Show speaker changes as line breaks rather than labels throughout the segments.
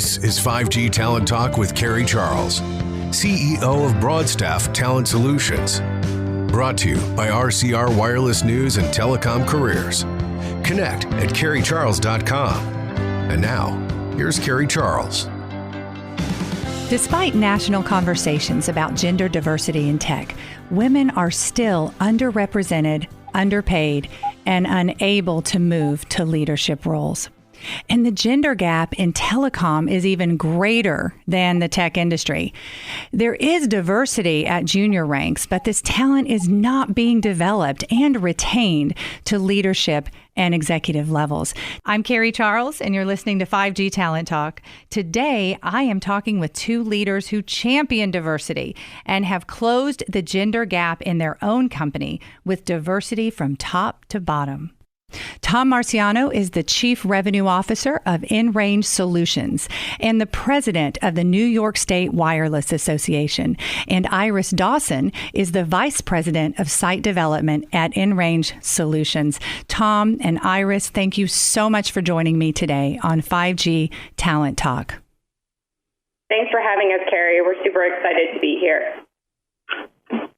This is 5G Talent Talk with Carrie Charles, CEO of Broadstaff Talent Solutions. Brought to you by RCR Wireless News and Telecom Careers. Connect at carriecharles.com. And now, here's Carrie Charles.
Despite national conversations about gender diversity in tech, women are still underrepresented, underpaid, and unable to move to leadership roles. And the gender gap in telecom is even greater than the tech industry. There is diversity at junior ranks, but this talent is not being developed and retained to leadership and executive levels. I'm Carrie Charles, and you're listening to 5G Talent Talk. Today, I am talking with two leaders who champion diversity and have closed the gender gap in their own company with diversity from top to bottom. Tom Marciano is the Chief Revenue Officer of inRange Solutions and the President of the New York State Wireless Association. And Iris Dawson is the Vice President of Site Development at inRange Solutions. Tom and Iris, thank you so much for joining me today on 5G Talent Talk.
Thanks for having us, Carrie. We're super excited to be here.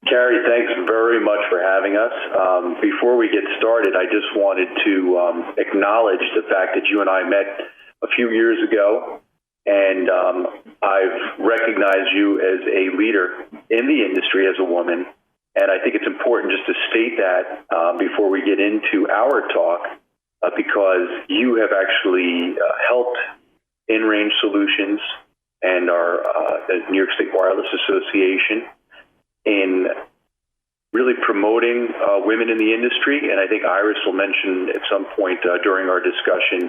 Carrie, thanks very much for having us. Before we get started, I just wanted to acknowledge the fact that you and I met a few years ago, and I've recognized you as a leader in the industry as a woman, and I think it's important just to state that before we get into our talk, because you have actually helped inRange Solutions and our the New York State Wireless Association in really promoting women in the industry. And I think Iris will mention at some point during our discussion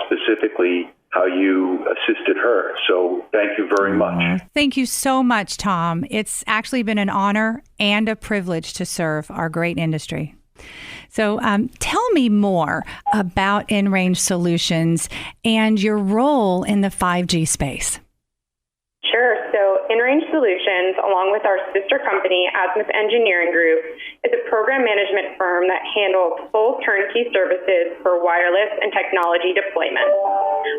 specifically how you assisted her. So thank you very much.
Thank you so much, Tom. It's actually been an honor and a privilege to serve our great industry. So tell me more about inRange Solutions and your role in the 5G space.
Sure. So inRange Solutions, along with our sister company, Azimuth Engineering Group, is a program management firm that handles full turnkey services for wireless and technology deployment.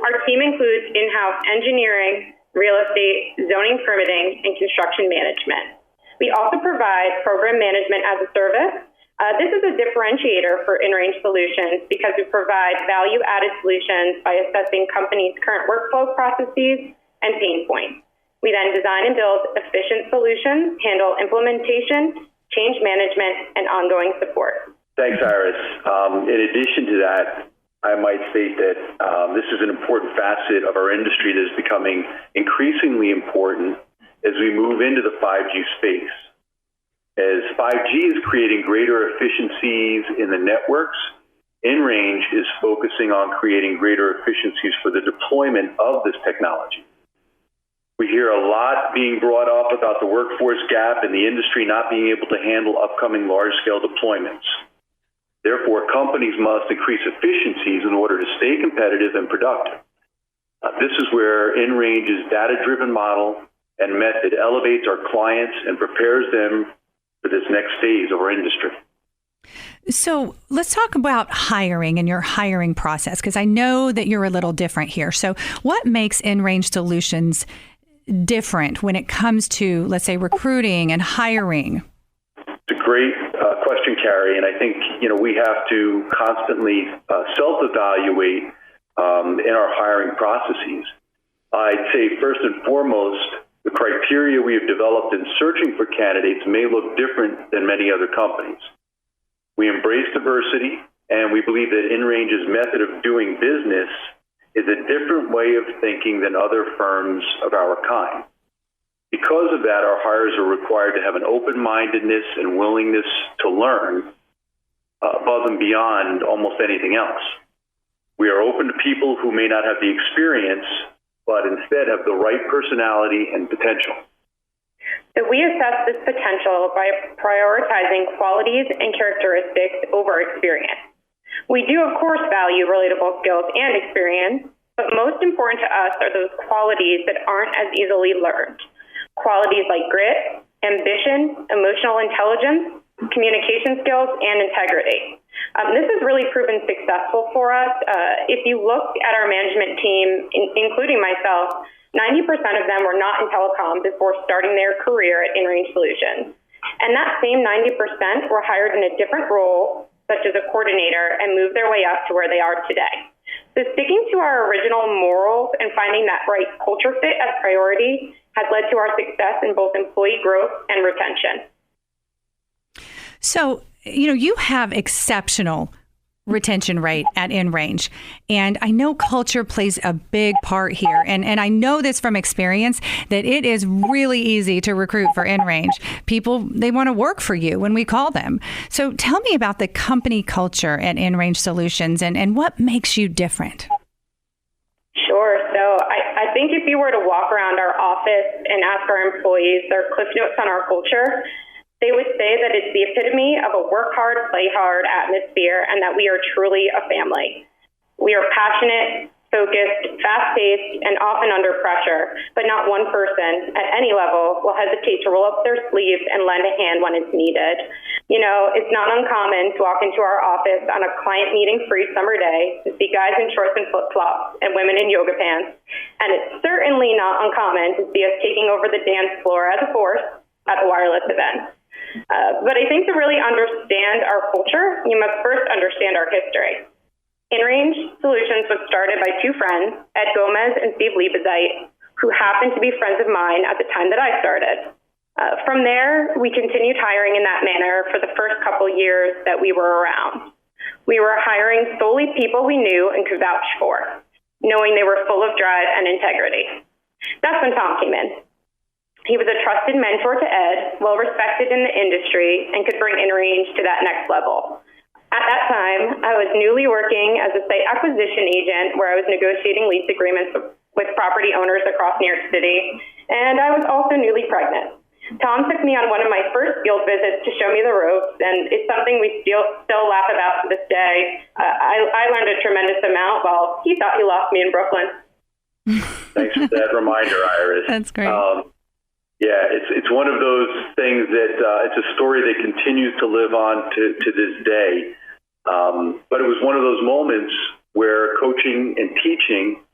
Our team includes in-house engineering, real estate, zoning permitting, and construction management. We also provide program management as a service. This is a differentiator for inRange Solutions because we provide value-added solutions by assessing companies' current workflow processes and pain points. We then design and build efficient solutions, handle implementation, change management, and ongoing support.
Thanks, Iris. In addition to that, I might state that this is an important facet of our industry that is becoming increasingly important as we move into the 5G space. As 5G is creating greater efficiencies in the networks, inRange is focusing on creating greater efficiencies for the deployment of this technology. We hear a lot being brought up about the workforce gap and the industry not being able to handle upcoming large-scale deployments. Therefore, companies must increase efficiencies in order to stay competitive and productive. This is where inRange's data-driven model and method elevates our clients and prepares them for this next phase of our industry.
So let's talk about hiring and your hiring process, because I know that you're a little different here. So what makes inRange Solutions different when it comes to, let's say, recruiting and hiring?
It's a great question, Carrie, and I think we have to constantly self-evaluate in our hiring processes. I'd say first and foremost, the criteria we have developed in searching for candidates may look different than many other companies. We embrace diversity, and we believe that inRange's method of doing business is a different way of thinking than other firms of our kind. Because of that, our hires are required to have an open-mindedness and willingness to learn above and beyond almost anything else. We are open to people who may not have the experience, but instead have the right personality and potential.
So we assess this potential by prioritizing qualities and characteristics over experience. We do, of course, value relatable skills and experience, but most important to us are those qualities that aren't as easily learned. Qualities like grit, ambition, emotional intelligence, communication skills, and integrity. This has really proven successful for us. If you look at our management team, including myself, 90% of them were not in telecom before starting their career at inRange Solutions. And that same 90% were hired in a different role, such as a coordinator, and moved their way up to where they are today. So sticking to our original morals and finding that right culture fit as priority has led to our success in both employee growth and retention.
So, you have exceptional retention rate at inRange. And I know culture plays a big part here. And I know this from experience that it is really easy to recruit for inRange. People, they want to work for you when we call them. So tell me about the company culture at inRange Solutions and what makes you different.
Sure. So I think if you were to walk around our office and ask our employees their cliff notes on our culture, they would say that it's the epitome of a work hard, play hard atmosphere, and that we are truly a family. We are passionate, focused, fast-paced, and often under pressure, but not one person at any level will hesitate to roll up their sleeves and lend a hand when it's needed. It's not uncommon to walk into our office on a client meeting-free summer day to see guys in shorts and flip-flops and women in yoga pants. And it's certainly not uncommon to see us taking over the dance floor as a force at a wireless event. But I think to really understand our culture, you must first understand our history. inRange Solutions was started by two friends, Ed Gomez and Steve Liebezite, who happened to be friends of mine at the time that I started. From there, we continued hiring in that manner for the first couple years that we were around. We were hiring solely people we knew and could vouch for, knowing they were full of drive and integrity. That's when Tom came in. He was a trusted mentor to Ed, well-respected in the industry, and could bring inRange to that next level. At that time, I was newly working as a site acquisition agent where I was negotiating lease agreements with property owners across New York City, and I was also newly pregnant. Tom took me on one of my first field visits to show me the ropes, and it's something we still laugh about to this day. I learned a tremendous amount while he thought he lost me in Brooklyn.
Thanks for that reminder, Iris.
That's great.
Yeah, it's one of those things that it's a story that continues to live on to this day. But it was one of those moments where coaching and teaching,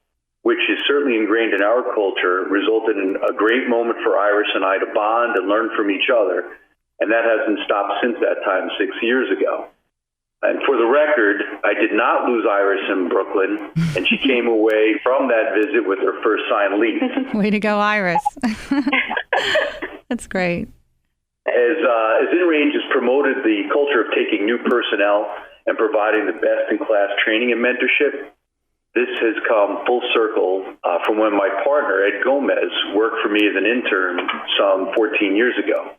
which is certainly ingrained in our culture, resulted in a great moment for Iris and I to bond and learn from each other. And that hasn't stopped since that time 6 years ago. And for the record, I did not lose Iris in Brooklyn, and she came away from that visit with her first signed lease.
Way to go, Iris. That's great.
As inRange has promoted the culture of taking new personnel and providing the best-in-class training and mentorship, this has come full circle from when my partner, Ed Gomez, worked for me as an intern some 14 years ago.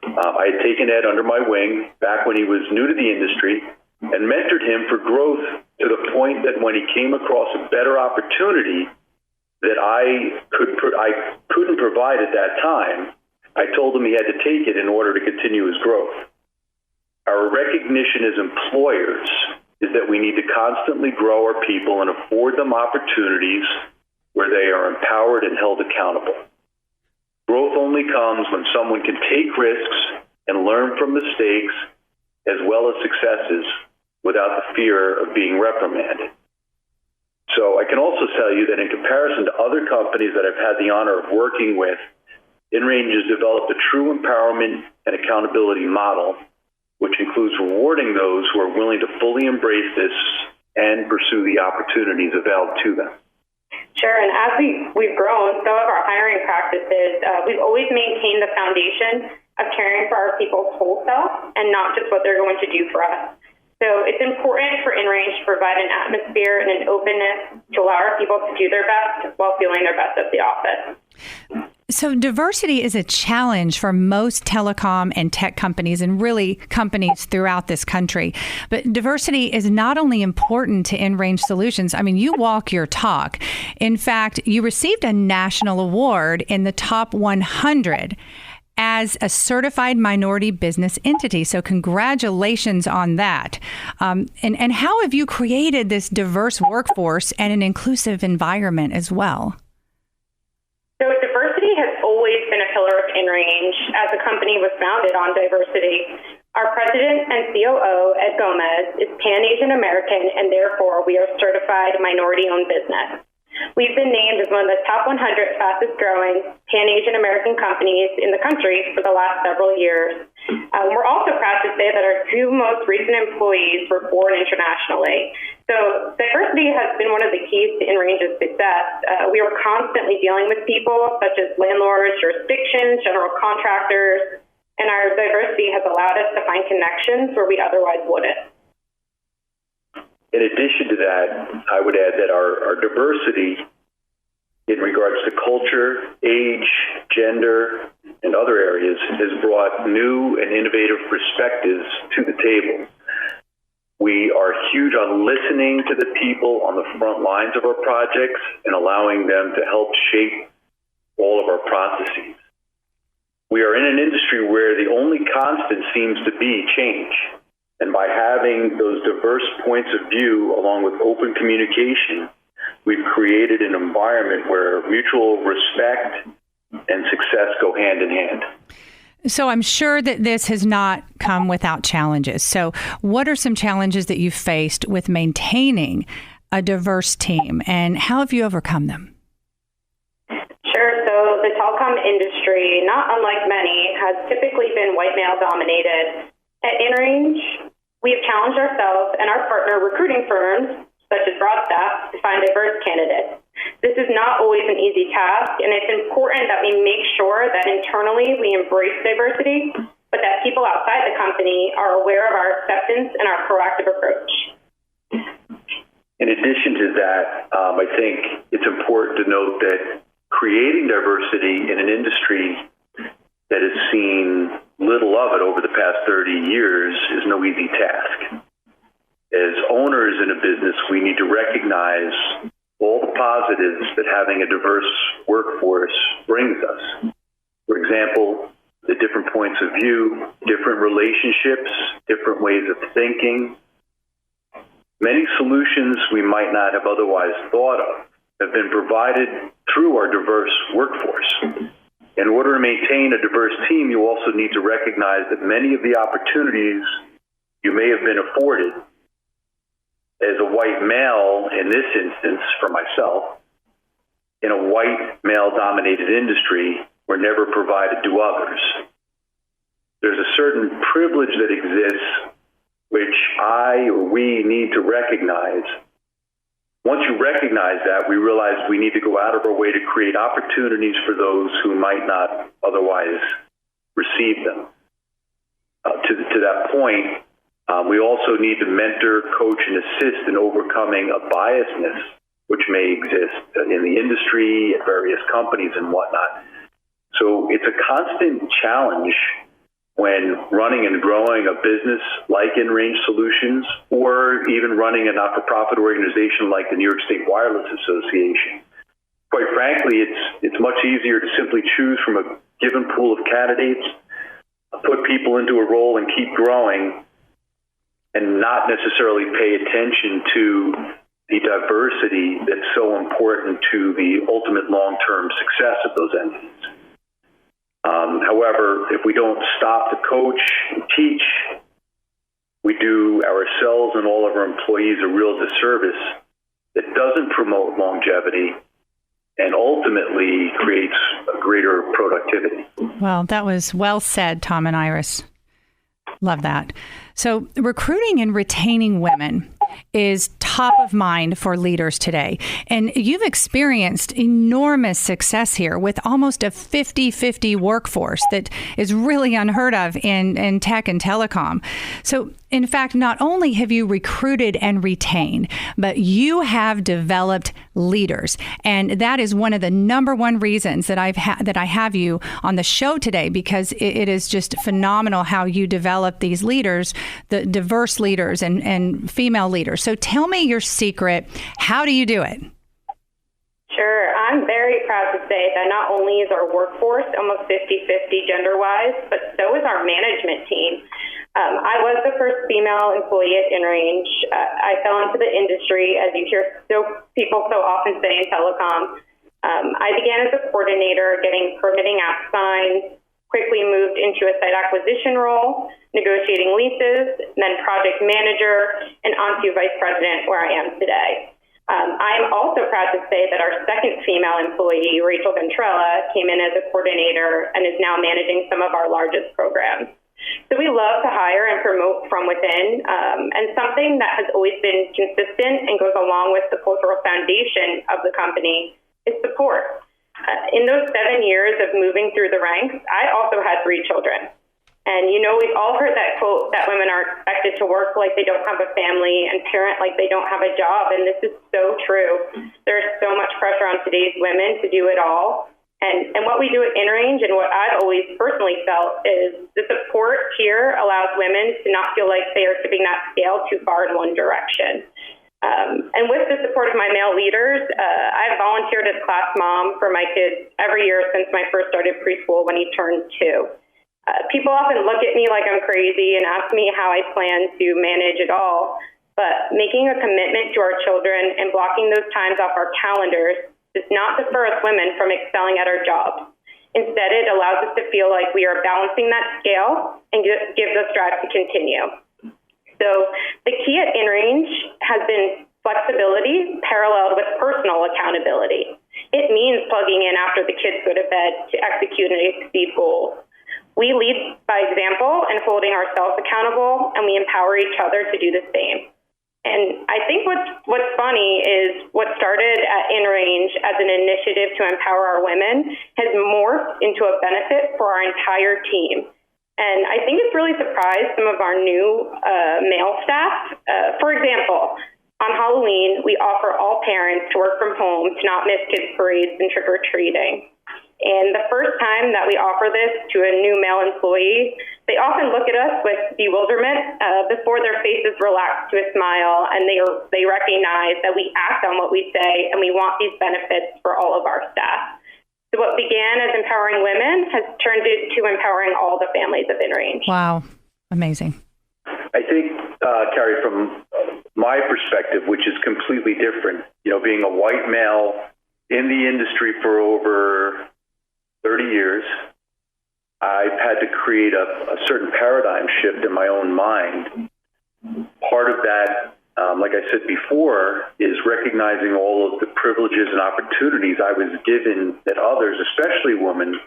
I had taken Ed under my wing back when he was new to the industry and mentored him for growth to the point that when he came across a better opportunity that I couldn't provide at that time, I told him he had to take it in order to continue his growth. Our recognition as employers is that we need to constantly grow our people and afford them opportunities where they are empowered and held accountable. Growth only comes when someone can take risks and learn from mistakes as well as successes without the fear of being reprimanded. So I can also tell you that in comparison to other companies that I've had the honor of working with, inRange has developed a true empowerment and accountability model, which includes rewarding those who are willing to fully embrace this and pursue the opportunities available to them.
Sure, and as we've grown, some of our hiring practices, we've always maintained the foundation of caring for our people's whole self and not just what they're going to do for us. So it's important for inRange to provide an atmosphere and an openness to allow our people to do their best while feeling their best at the office.
So diversity is a challenge for most telecom and tech companies and really companies throughout this country. But diversity is not only important to inRange Solutions. I mean, you walk your talk. In fact, you received a national award in the top 100 as a certified minority business entity. So congratulations on that. And how have you created this diverse workforce and an inclusive environment as well?
So diversity has always been a pillar of inRange as the company was founded on diversity. Our president and COO, Ed Gomez, is Pan-Asian American, and therefore we are certified minority-owned business. We've been named as one of the top 100 fastest-growing Pan-Asian American companies in the country for the last several years. We're also proud to say that our two most recent employees were born internationally. So diversity has been one of the keys to inRange's success. We are constantly dealing with people such as landlords, jurisdictions, general contractors, and our diversity has allowed us to find connections where we otherwise wouldn't.
In addition to that, I would add that our diversity in regards to culture, age, gender, and other areas has brought new and innovative perspectives to the table. We are huge on listening to the people on the front lines of our projects and allowing them to help shape all of our processes. We are in an industry where the only constant seems to be change. And by having those diverse points of view along with open communication, we've created an environment where mutual respect and success go hand in hand.
So I'm sure that this has not come without challenges. So what are some challenges that you've faced with maintaining a diverse team, and how have you overcome them?
Sure. So the telecom industry, not unlike many, has typically been white male dominated. At inRange, we have challenged ourselves and our partner recruiting firms, such as Broadstaff, to find diverse candidates. This is not always an easy task, and it's important that we make sure that internally we embrace diversity, but that people outside the company are aware of our acceptance and our proactive approach.
In addition to that, I think it's important to note that creating diversity in an industry that has seen little of it over the past 30 years is no easy task. As owners in a business, we need to recognize all the positives that having a diverse workforce brings us. For example, the different points of view, different relationships, different ways of thinking. Many solutions we might not have otherwise thought of have been provided through our diverse workforce. In order to maintain a diverse team, you also need to recognize that many of the opportunities you may have been afforded as a white male, in this instance for myself, in a white male-dominated industry, were never provided to others. There's a certain privilege that exists which I or we need to recognize. Once you recognize that, we realize we need to go out of our way to create opportunities for those who might not otherwise receive them. To that point, we also need to mentor, coach, and assist in overcoming a biasness which may exist in the industry, at various companies, and whatnot. So it's a constant challenge when running and growing a business like inRange Solutions, or even running a not-for-profit organization like the New York State Wireless Association. Quite frankly, it's much easier to simply choose from a given pool of candidates, put people into a role and keep growing, and not necessarily pay attention to the diversity that's so important to the ultimate long-term success of those entities. However, if we don't stop to coach and teach, we do ourselves and all of our employees a real disservice that doesn't promote longevity and ultimately creates a greater productivity.
Well, that was well said, Tom and Iris. Love that. So recruiting and retaining women is top of mind for leaders today. And you've experienced enormous success here with almost a 50-50 workforce that is really unheard of in tech and telecom. So in fact, not only have you recruited and retained, but you have developed leaders. And that is one of the number one reasons that I have you on the show today, because it is just phenomenal how you develop these leaders, the diverse leaders and female leaders. So tell me your secret. How do you do it?
Sure. I'm very proud to say that not only is our workforce almost 50-50 gender-wise, but so is our management team. I was the first female employee at inRange. I fell into the industry, as you hear people so often say in telecom. I began as a coordinator, getting permitting app signs, quickly moved into a site acquisition role, negotiating leases, then project manager, and onto vice president, where I am today. I'm also proud to say that our second female employee, Rachel Ventrella, came in as a coordinator and is now managing some of our largest programs. So we love to hire and promote from within, and something that has always been consistent and goes along with the cultural foundation of the company is support. In those 7 years of moving through the ranks, I also had 3 children. And, we've all heard that quote that women are expected to work like they don't have a family and parent like they don't have a job. And this is so true. There's so much pressure on today's women to do it all. And what we do at inRange and what I've always personally felt is the support here allows women to not feel like they are tipping that scale too far in one direction. And with the support of my male leaders, I've volunteered as class mom for my kids every year since my first started preschool when he turned 2. People often look at me like I'm crazy and ask me how I plan to manage it all, but making a commitment to our children and blocking those times off our calendars does not defer us women from excelling at our jobs. Instead, it allows us to feel like we are balancing that scale and gives us drive to continue. So the key at inRange has been flexibility paralleled with personal accountability. It means plugging in after the kids go to bed to execute and exceed goals. We lead by example and holding ourselves accountable, and we empower each other to do the same. And I think what's funny is what started at inRange as an initiative to empower our women has morphed into a benefit for our entire team. And I think it's really surprised some of our new male staff. For example, on Halloween, we offer all parents to work from home to not miss kids' parades and trick-or-treating. And the first time that we offer this to a new male employee, they often look at us with bewilderment before their faces relax to a smile, and they recognize that we act on what we say, and we want these benefits for all of our staff. So what began as empowering women has turned into empowering all the families of inRange.
Wow. Amazing.
I think, Carrie, from my perspective, which is completely different, being a white male in the industry for over 30 years, I've had to create a certain paradigm shift in my own mind. Part of that, like I said before, is recognizing all of the privileges and opportunities I was given that others, especially women,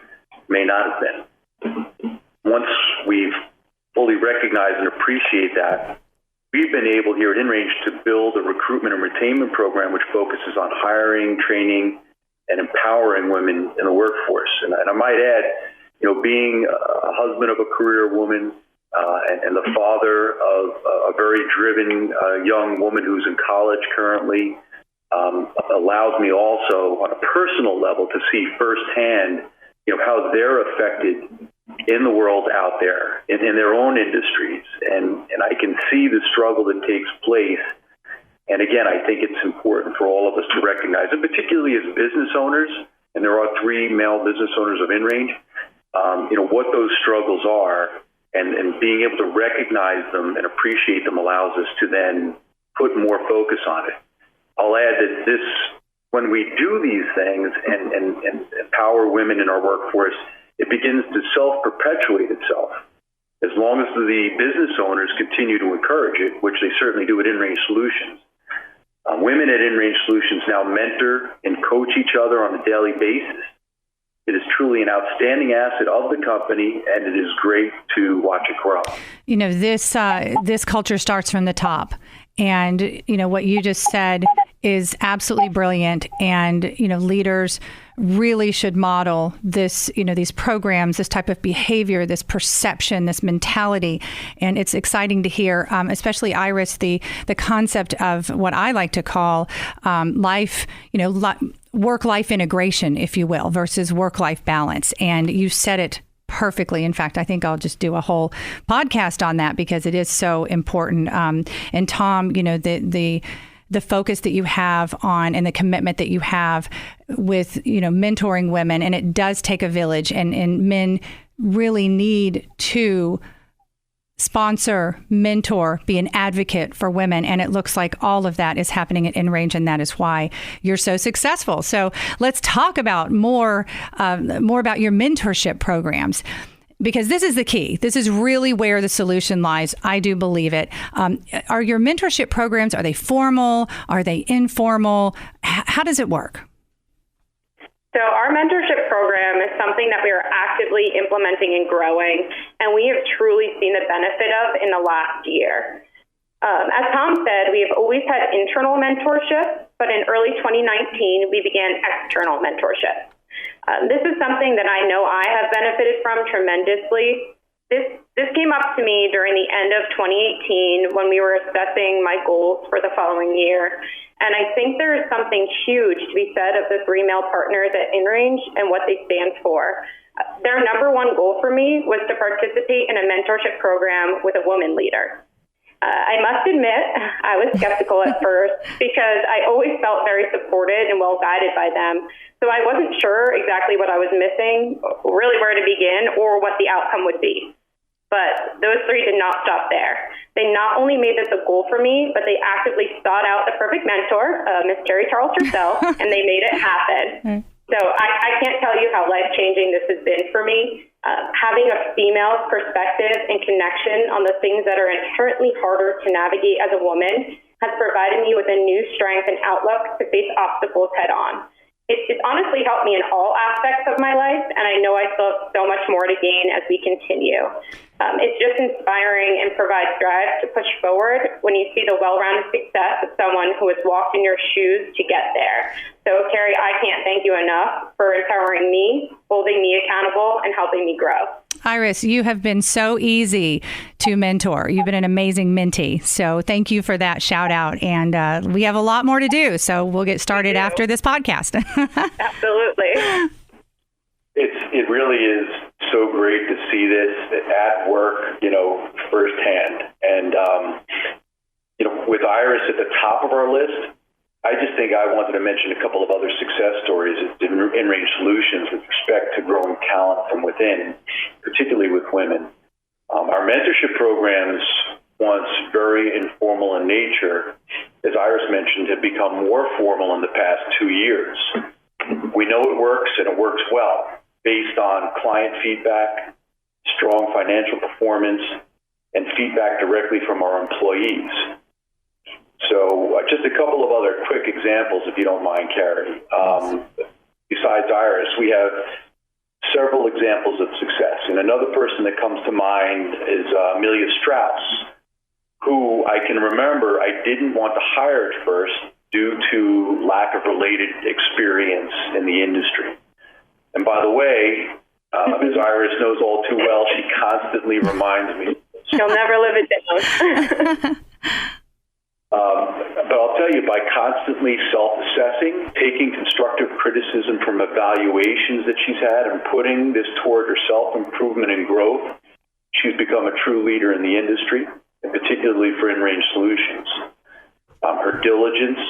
may not have been. Once we've fully recognized and appreciate that, we've been able here at inRange to build a recruitment and retainment program which focuses on hiring, training, and empowering women in the workforce. And I might add, being a husband of a career woman and the father of a very driven young woman who's in college currently allows me also on a personal level to see firsthand, how they're affected in the world out there in their own industries. And I can see the struggle that takes place. And again, I think it's important for all of us to recognize, and particularly as business owners, and there are 3 male business owners of inRange, what those struggles are, and being able to recognize them and appreciate them allows us to then put more focus on it. I'll add that when we do these things and empower women in our workforce, it begins to self-perpetuate itself. As long as the business owners continue to encourage it, which they certainly do at inRange Solutions. Women at inRange Solutions now mentor and coach each other on a daily basis. It is truly an outstanding asset of the company, and it is great to watch it grow.
This culture starts from the top. And, what you just said is absolutely brilliant. And, leaders really should model this, these programs, this type of behavior, this perception, this mentality. And it's exciting to hear, especially Iris, the concept of what I like to call work-life integration, if you will, versus work-life balance. And you said it perfectly. In fact, I think I'll just do a whole podcast on that because it is so important. And Tom, the focus that you have on and the commitment that you have with, mentoring women, and it does take a village, and men really need to sponsor, mentor, be an advocate for women. And it looks like all of that is happening at inRange, and that is why you're so successful. So let's talk about more about your mentorship programs. because this is the key. This is really where the solution lies. I do believe it. Are your mentorship programs, are they formal? Are they informal? How does it work?
So our mentorship program is something that we are actively implementing and growing, and we have truly seen the benefit of in the last year. As Tom said, we have always had internal mentorship, but in early 2019, we began external mentorship. This is something that I know I have benefited from tremendously. This came up to me during the end of 2018 when we were assessing my goals for the following year. And I think there is something huge to be said of the 3 male partners at inRange and what they stand for. Their number one goal for me was to participate in a mentorship program with a woman leader. I must admit, I was skeptical at first because I always felt very supported and well guided by them. So I wasn't sure exactly what I was missing, really where to begin, or what the outcome would be. But those 3 did not stop there. They not only made this a goal for me, but they actively sought out the perfect mentor, Miss Carrie Charles herself, and they made it happen. So I can't tell you how life-changing this has been for me. Having a female perspective and connection on the things that are inherently harder to navigate as a woman has provided me with a new strength and outlook to face obstacles head-on. It's honestly helped me in all aspects of my life, and I know I still have so much more to gain as we continue. It's just inspiring and provides drive to push forward when you see the well-rounded success of someone who has walked in your shoes to get there. So, Carrie, I can't thank you enough for empowering me, holding me accountable, and helping me grow.
Iris, you have been so easy to mentor. You've been an amazing mentee. So thank you for that shout out. And we have a lot more to do. So we'll get started after this podcast.
Absolutely.
It really is so great to see this at work, firsthand. And, with Iris at the top of our list, I just think I wanted to mention a couple of other success stories in inRange Solutions with respect to growing talent from within, particularly with women. Our mentorship programs, once very informal in nature, as Iris mentioned, have become more formal in the past 2 years. We know it works, and it works well, based on client feedback, strong financial performance, and feedback directly from our employees. So just a couple of other quick examples, if you don't mind, Carrie. Besides Iris, we have several examples of success. And another person that comes to mind is Amelia Strauss, who I can remember I didn't want to hire at first due to lack of related experience in the industry. And by the way, as Iris knows all too well, she constantly reminds me.
She'll never live it down.
But I'll tell you, by constantly self-assessing, taking constructive criticism from evaluations that she's had and putting this toward her self-improvement and growth, she's become a true leader in the industry, and particularly for inRange Solutions. Her diligence,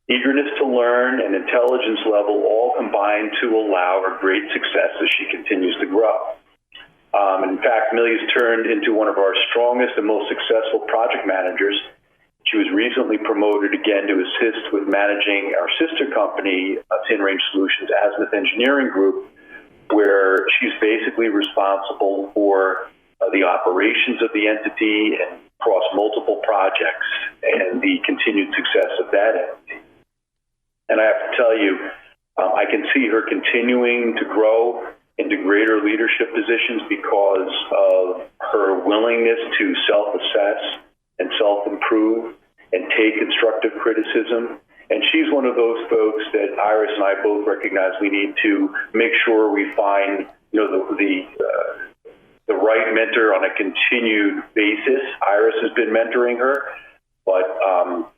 eagerness to learn, and intelligence level all combine to allow her great success as she continues to grow. In fact, Millie's turned into one of our strongest and most successful project managers. She was recently promoted again to assist with managing our sister company, inRange Solutions, Azimuth Engineering Group, where she's basically responsible for the operations of the entity and across multiple projects and the continued success of that entity. And I have to tell you, I can see her continuing to grow into greater leadership positions because of her willingness to self-assess and self-improve and take constructive criticism. And she's one of those folks that Iris and I both recognize we need to make sure we find, the right mentor on a continued basis. Iris has been mentoring her, but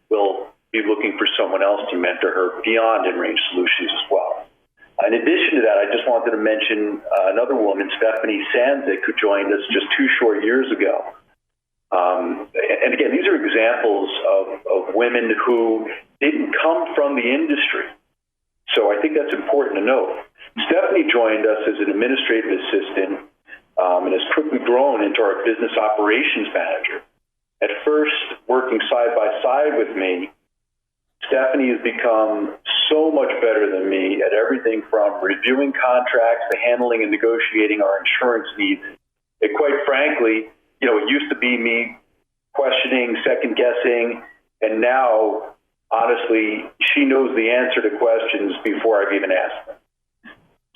we'll be looking for someone else to mentor her beyond inRange Solutions as well. In addition to that, I just wanted to mention another woman, Stephanie Sandzik, who joined us just 2 short years ago. And again, these are examples of women who didn't come from the industry. So I think that's important to note. Stephanie joined us as an administrative assistant and has quickly grown into our business operations manager. At first, working side by side with me, Stephanie has become so much better than me at everything from reviewing contracts to handling and negotiating our insurance needs And quite frankly, it used to be me questioning, second guessing, and now, honestly, she knows the answer to questions before I've even asked them.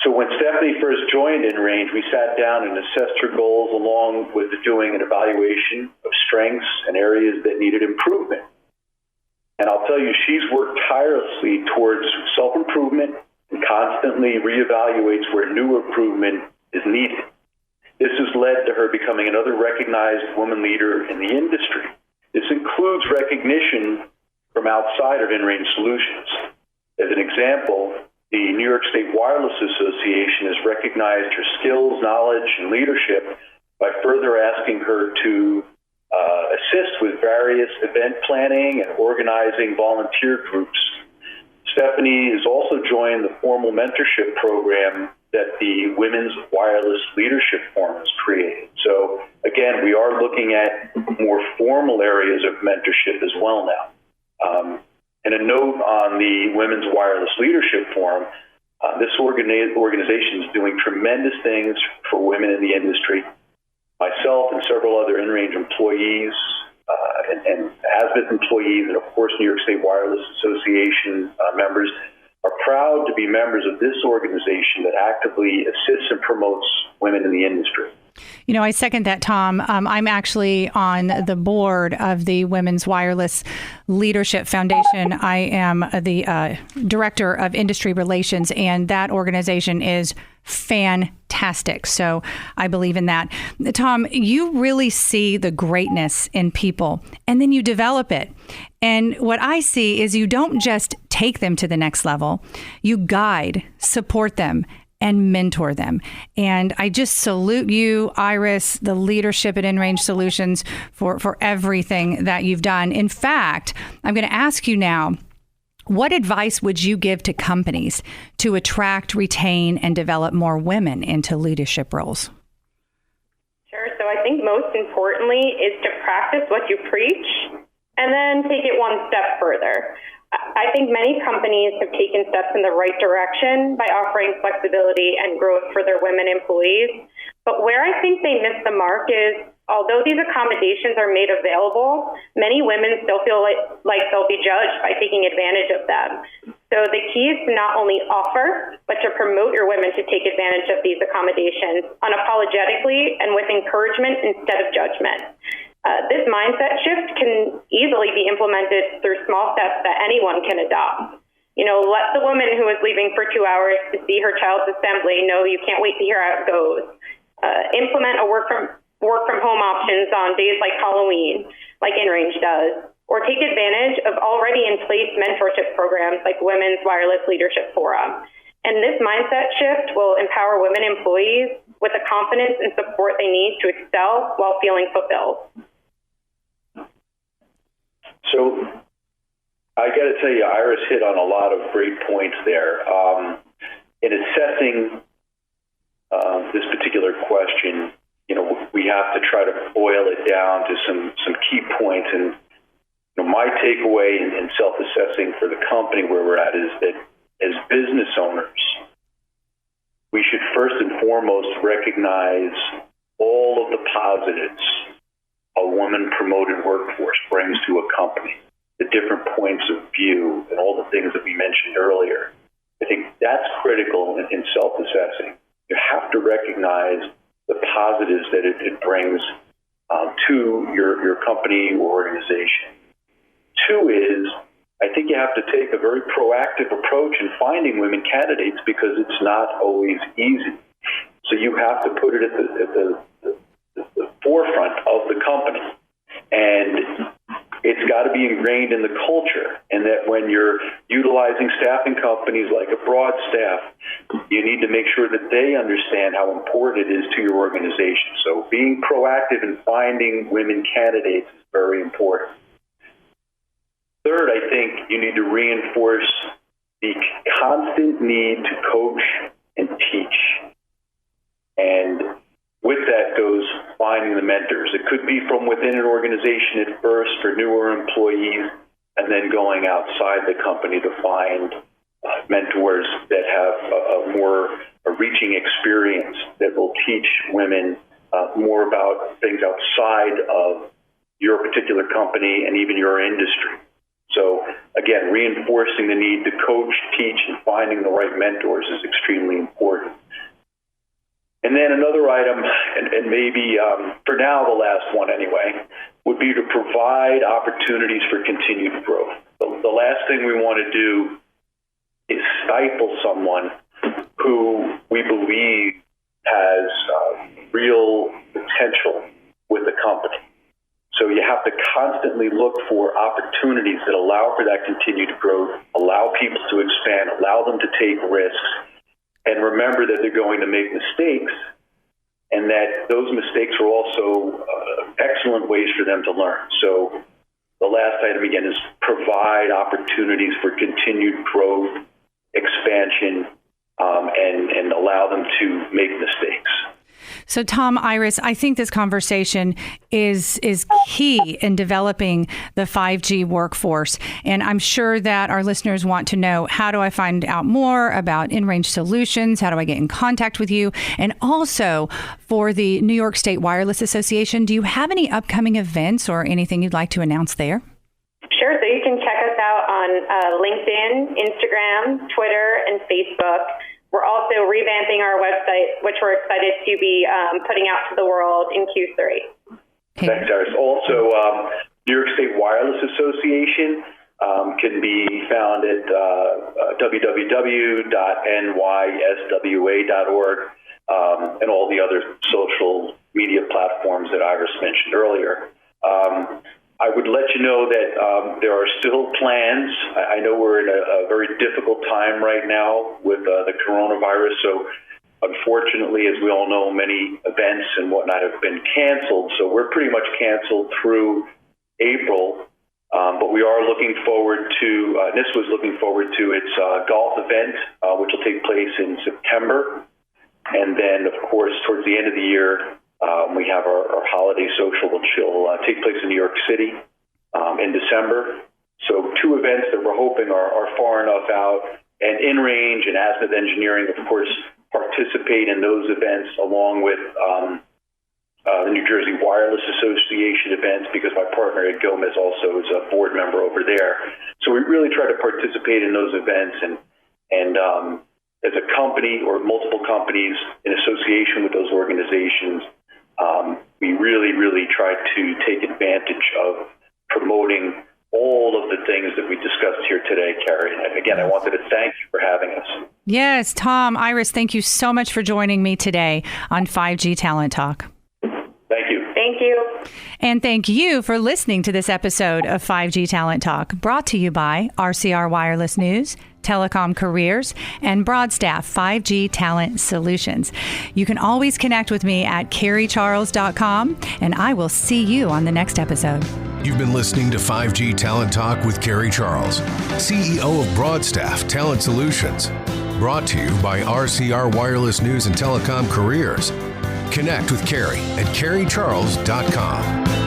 So when Stephanie first joined inRange, we sat down and assessed her goals along with doing an evaluation of strengths and areas that needed improvement. And I'll tell you, she's worked tirelessly towards self-improvement and constantly reevaluates where new improvement is needed. This has led to her becoming another recognized woman leader in the industry. This includes recognition from outside of inRange Solutions. As an example, the New York State Wireless Association has recognized her skills, knowledge, and leadership by further asking her to assist with various event planning and organizing volunteer groups. Stephanie has also joined the formal mentorship program that the Women's Wireless Leadership Forum has created. So again, we are looking at more formal areas of mentorship as well now. And a note on the Women's Wireless Leadership Forum, this organization is doing tremendous things for women in the industry. Myself and several other inRange employees and ASBIT employees, and of course New York State Wireless Association members, are proud to be members of this organization that actively assists and promotes women in the industry.
I second that, Tom. I'm actually on the board of the Women's Wireless Leadership Foundation. I am the director of industry relations, and that organization is fantastic. So I believe in that. Tom, you really see the greatness in people, and then you develop it. And what I see is you don't just take them to the next level, you guide, support them, and mentor them. And I just salute you, Iris, the leadership at inRange Solutions for everything that you've done. In fact, I'm going to ask you now, what advice would you give to companies to attract, retain, and develop more women into leadership roles?
Sure. So I think most importantly is to practice what you preach and then take it one step further. I think many companies have taken steps in the right direction by offering flexibility and growth for their women employees. But where I think they miss the mark is, although these accommodations are made available, many women still feel like they'll be judged by taking advantage of them. So the key is to not only offer, but to promote your women to take advantage of these accommodations unapologetically and with encouragement instead of judgment. This mindset shift can easily be implemented through small steps that anyone can adopt. Let the woman who is leaving for 2 hours to see her child's assembly know you can't wait to hear how it goes. Implement a work from home options on days like Halloween, like inRange does, or take advantage of already in place mentorship programs like Women's Wireless Leadership Forum. And this mindset shift will empower women employees with the confidence and support they need to excel while feeling fulfilled. So
I got to tell you, Iris hit on a lot of great points there. In assessing this particular question, we have to try to boil it down to some key points. And my takeaway in self-assessing for the company where we're at is that as business owners, we should first and foremost recognize all of the positives a woman-promoted workforce brings to a company, the different points of view, and all the things that we mentioned earlier. I think that's critical in self-assessing. You have to recognize the positives that it brings to your company or organization. Two is, I think you have to take a very proactive approach in finding women candidates because it's not always easy. So you have to put it at the forefront of the company. And it's got to be ingrained in the culture, and that when you're utilizing staffing companies like a Broad Staff, you need to make sure that they understand how important it is to your organization. So being proactive in finding women candidates is very important. Third, I think you need to reinforce the constant need to coach and teach. And with that goes finding the mentors. It could be from within an organization at first for newer employees, and then going outside the company to find mentors that have a reaching experience that will teach women more about things outside of your particular company and even your industry. So again, reinforcing the need to coach, teach, and finding the right mentors is extremely important. And then another item, and maybe for now the last one anyway, would be to provide opportunities for continued growth. The last thing we want to do is stifle someone who we believe has real potential with the company. So you have to constantly look for opportunities that allow for that continued growth, allow people to expand, allow them to take risks, and remember that they're going to make mistakes, and that those mistakes are also excellent ways for them to learn. So the last item, again, is provide opportunities for continued growth, expansion, and allow them to make mistakes.
So, Tom, Iris, I think this conversation is key in developing the 5G workforce. And I'm sure that our listeners want to know, how do I find out more about inRange Solutions? How do I get in contact with you? And also for the New York State Wireless Association, do you have any upcoming events or anything you'd like to announce there?
Sure. So you can check us out on LinkedIn, Instagram, Twitter, and Facebook. We're also revamping our website, which we're excited to be putting out to the world in Q3.
Okay.
Thanks, Iris. Also, New York State Wireless Association can be found at www.nyswa.org and all the other social media platforms that Iris mentioned earlier. I would let you know that there are still plans. I know we're in a very difficult time right now with the coronavirus. So unfortunately, as we all know, many events and whatnot have been canceled. So we're pretty much canceled through April. But we are looking forward to, NISWA is looking forward to its golf event, which will take place in September. And then, of course, towards the end of the year, we have our holiday social, which will take place in New York City in December. So two events that we're hoping are far enough out. And inRange and Azimuth Engineering, of course, participate in those events along with the New Jersey Wireless Association events, because my partner Ed Gomez also is a board member over there. So we really try to participate in those events and as a company or multiple companies in association with those organizations, we really try to take advantage of promoting all of the things that we discussed here today, Carrie. And again, I wanted to thank you for having us.
Yes, Tom, Iris, thank you so much for joining me today on 5G Talent Talk.
Thank you.
Thank you.
And thank you for listening to this episode of 5G Talent Talk, brought to you by RCR Wireless News, Telecom Careers, and Broadstaff 5G Talent Solutions. You can always connect with me at carriecharles.com, and I will see you on the next episode.
You've been listening to 5G Talent Talk with Carrie Charles, CEO of Broadstaff Talent Solutions. Brought to you by RCR Wireless News and Telecom Careers. Connect with Carrie at carriecharles.com.